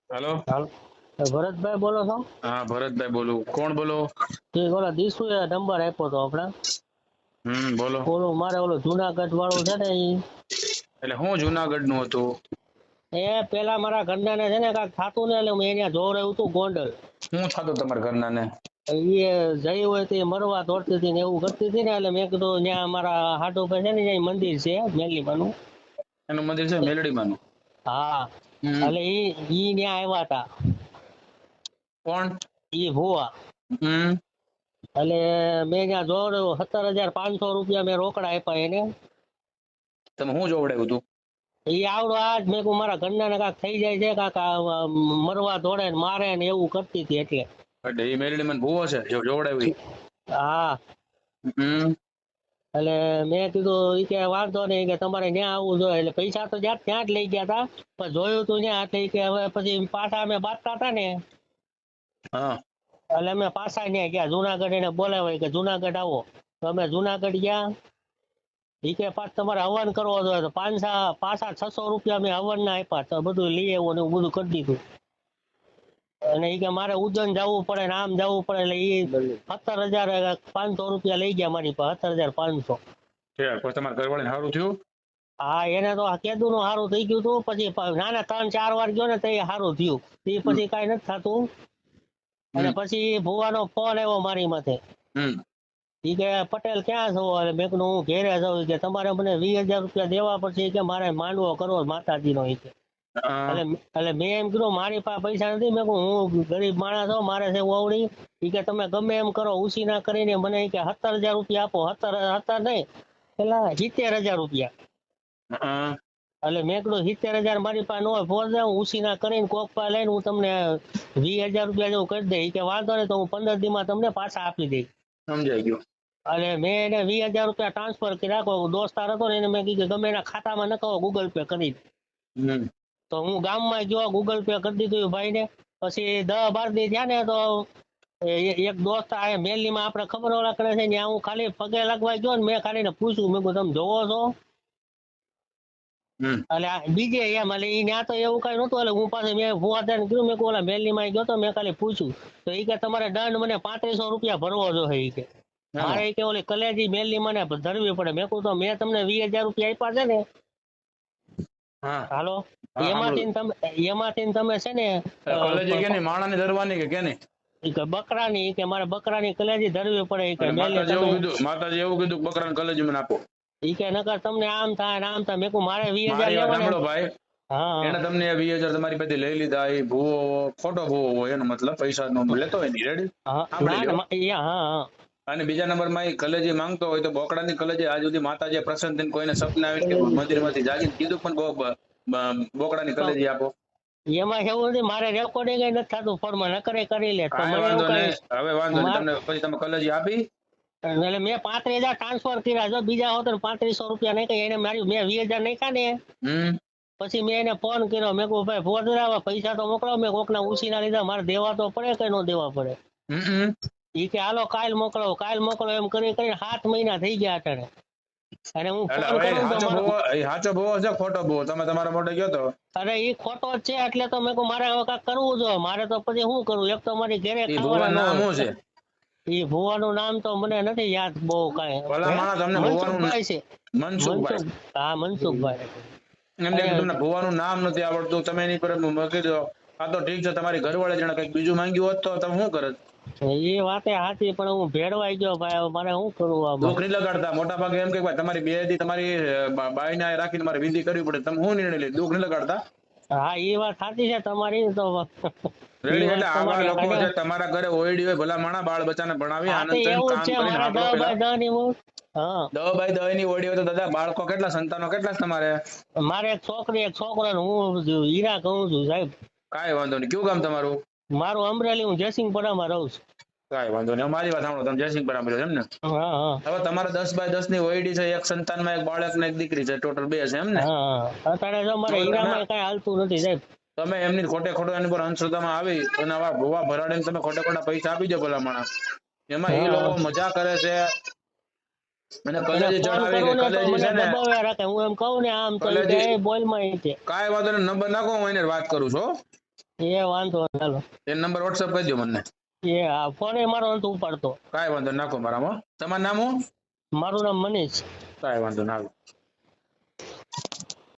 હાલો. હાલ ભરતભાઈ બોલો છો? હા, ભરતભાઈ બોલું. કોણ બોલો? તે ઓલા દીસુએ નંબર આપ્યો તો આપણે. બોલો. ઓલું મારે ઓલું જુનાગઢ વાળું છે ને એટલે હું જુનાગઢ નું હતું? એ પેલા મારા ઘરનાને છે ને કાંઈક થાતું ને એટલે મેં અહીંયા જોવડાવ્યું હતું ગોંડલ. શું થતું તમારા ઘરના ને? એ જઈ હોય તે મરવા દોડતી હતી ને એવું કરતી હતી ને એટલે મેં કીધું ત્યાં અમારા હાટુ પર છે ને ત્યાં મંદિર છે મેલીમાનું. એનું મંદિર છે મેલડીમાં નું? હા એટલે ઈ ત્યાં આવ્યા હતા. કોણ? ઈ ભુવા. એટલે મેં ત્યાં જોવડાવ્યું 17,500 રૂપિયા મેં રોકડા આપ્યા એને. તમે શું જોવડાવ્યું હતું? એ આવડો આજ મેં કહું મારા ઘરના ને કાંક થઈ જાય છે કાંક મરવા દોડે ને મારે ને એવું કરતી હતી એટલે. એટલે એ મેલડીમાં ભૂવો છે જો જોવડાવી? હા એટલે મેં કીધું ઈ કે વાંધો નહીં કે તમારે ત્યાં આવવું જોઈએ એટલે પૈસા તો ત્યાં જ લઈ ગયા હતા પણ જોયું તું ત્યાં એટલે ઈ કે હવે પછી પાછા અમે બાંધતા હતા ને હા એટલે અમે પાછા ત્યાં ગયા જુનાગઢ એને બોલાવાય કે જુનાગઢ આવો તો અમે જુનાગઢ ગયા. ઈ કે પાછ તમારે હવન કરવો જોઈએ તો પાછા 600 રૂપિયા મેં હવન ના આપ્યા તો બધું લઈ આવ્યું ને એવું બધું કરી દીધું. અને ઈ કે મારે ઉજ્જૈન જવું પડે ને આમ જવું પડે એટલે ઈ 17,500 રૂપિયા લઈ ગયા મારી પાસે 17,500. પછી તમારા ઘરવાળાને સારું થયું? હા એને તો કેદું નું સારું થઈ ગયું હતું પછી નાના 3-4 વાર ગયો ને તો સારું થયું તે પછી કઈ નથી થતું. અને પછી ભુવાનો ફોન આવ્યો મારી માથે. ઈ કે પટેલ ક્યાં છો? એટલે મેં કીધું હું ઘેરે જાઉં કે તમારે મને 20,000 રૂપિયા દેવા પડશે કે મારે માંડવો કરવો માતાજી નો. એટલે મેં એમ કીધું મારી પાસે પૈસા નથી. મેં કહું હું ગરીબ માણસ છું મારે છે ઓવડી. ઈ કે તમે ગમે એમ કરો ઉછી ના કરીને મને ઈ કે 17,000 રૂપિયા આપો. 17 નહીં પેલા 70,000 રૂપિયા. એટલે મેં કીધું 70,000 મારી પાસે નો હોય હું ઉછી ના કરીને કોક પાસે લઈને હું તમને 20,000 રૂપિયા જેવું કરી દે. ઈ કે વાંધો નહીં તો હું 15 દી માં તમને પાછા આપી દઈશ. સમજાઈ ગયું. એટલે મેં એને 20,000 રૂપિયા ટ્રાન્સફર કરી રાખો. દોસ્તાર હતો ને એને મેં કીધું ગમે એના ખાતામાં નખાવો ગૂગલ પે કરી. તો હું ગામમાં ગયો ગૂગલ પે કરી દીધું ભાઈ ને. પછી 10-12 દી થયા ને તો એક દોસ્ત આ મેલીમાં આપણે ખબર ઓળખ કરે છે ત્યાં હું ખાલી પગે લાગવા ગયો ને મેં ખાલી ને પૂછ્યું મેં કીધું તમે જોવો છો? એટલે બીજે એમ એટલે ઈ ત્યાં તો એવું કઈ નતું એટલે હું પાસે મેં ભુવાદાને કીધું મેં ઓલા મેલીમાં ગયો તો મેં ખાલી પૂછ્યું તો ઈ કે તમારે દંડ મને 3500 રૂપિયા ભરવો જોઈએ ઈ કે. મારે કે ઓલી કલેજી મેલી મને ધરવી પડે. મેં કહું તો મેં તમને 20,000 રૂપિયા આપ્યા છે ને હાલો એમાંથી તમે છે ને કલેજી કેની માણાની ધરવાની કે કેની? બકરાની કે મારે બકરાની કલેજી ધરવી પડે કે માતાજી એવું કીધું બકરાની કલેજી મને આપો. ઈ કે નકર તમને આમ થાય ને આમ થાય. મેં કહું મારે 20,000 લેવાના ભાઈ. એને તમને 20,000 તમારી પાસે લઈ લીધા એ ભૂવો ખોટો ભૂવો હોય એનો મતલબ પૈસા નો લેતો હોય ને રેડી. અને બીજા નંબર માં કલેજી માંગતો હોય તો બોકડાની કલેજી આજ સુધી માતાજી પ્રસન્ન થઈને કોઈને સપના આવીને કે મંદિર માંથી જાગીને કીધું પણ બોકડાની કલેજી આપો. એમાં એવું નથી મારે રેકોર્ડિંગ નથી થતું ફોનમાં નકરે કરી લે. હવે વાંધો નહીં તમને પછી તમે કલેજી આપી એટલે મેં 35,000 ટ્રાન્સફર કર્યા જો બીજા હોત 3500 રૂપિયા નહીં કઈ એને મારી મેં 20,000 નાખ્યા ને પછી મેં એને ફોન કર્યો મેં કહું ભાઈ ભોજરા પૈસા તો મોકલો મેં કોકના ઉછી ના લીધા મારે દેવા તો પડે કે ન દેવા પડે. ઈ કે હાલો કાલ મોકલો એમ કરી 7 મહિના થઈ ગયા અત્યારે. અને હું સાચો ભૂવો છે ખોટો ભૂવો તમે તમારા મોઢે ગયો તો? અરે ઈ ખોટો જ છે એટલે તો મેં કહું મારે હવે કાંઈક કરવું જોઈએ. મારે તો પછી શું કરવું? એક તો મારી ઘરે ખાવાનું છે. ઈ ભુવાનું નામ તો મને નથી યાદ બહુ કાંઈ. મનસુખભાઈ છે. મનસુખભાઈ? હા મનસુખભાઈ. એમને તમને ભુવાનું નામ નથી આવડતું તમે એની પર મૂકી દો. આ તો ઠીક છે તમારી ઘરવાળી જણા કઈક બીજું માંગ્યું હોત તો તમે શું કરત? એ વાતે સાચી પણ હું ભેળવાઈ ગયો ભાઈ મારે શું કરવું? દુઃખ નહીં લગાડતા. મોટા ભાગે એમ કે તમારી બે દી તમારી બાઈને રાખીને મારે વિધિ કરવી પડે તમે શું નિર્ણય લે? દુઃખ નહીં લગાડતા? હા એ વાત સાચી છે તમારી. તો રેડી એટલે આવા લોકો છે તમારા ઘરે ઓયડી હોય ભલા માણા બાળ બચ્ચાને ભણાવી આનંદ કામ કરીને 10x10 ની ઓયડી હોય તો દાદા બાળકો કેટલા સંતાનો કેટલા તમારે? મારે એક છોકરી એક છોકરો. હું હીરા કહું છું સાહેબ. કાંઈ વાંધો નહીં. કયું ગામ તમારું? મારું અમરેલી. હું જયસિંહપુરામાં રહું છું. કાંઈ વાંધો નહીં. મારી વાત સાંભળો તમે જયસિંહપુરામાં રહ્યો એમ ને? હવે તમારે 10x10 ની ઓયડી છે. એક સંતાનમાં એક બાળક ને એક દીકરી છે. ટોટલ 2 છે એમ ને? અત્યારે જો મારે હીરામાં કઈ હાલતું નથી સાહેબ. તમે એમની ખોટે ખોટો એની પર અંધશ્રદ્ધામાં આવી અને આવા ભૂવા ભરાડીને તમે ખોટે ખોટા પૈસા આપી દો ભલા માણસ. એમાં એ લોકો મજા કરે છે અને કલેજી ચડાવી કે કલેજી છે ને હું એમ કહું ને આમ તો બોલમાં છે. કાંઈ વાંધો નહીં. નંબર નાખો હું એને વાત કરું છું. એ વાંધો નહીં, ચાલો. એ નંબર વોટ્સઅપ કરી દો મને. એ હા, ફોન મારો નથી ઉપાડતો. કાંઈ વાંધો નાખો મારામાં. તમારું નામ હું? મારું નામ મનીષ. કાંઈ વાંધો ના.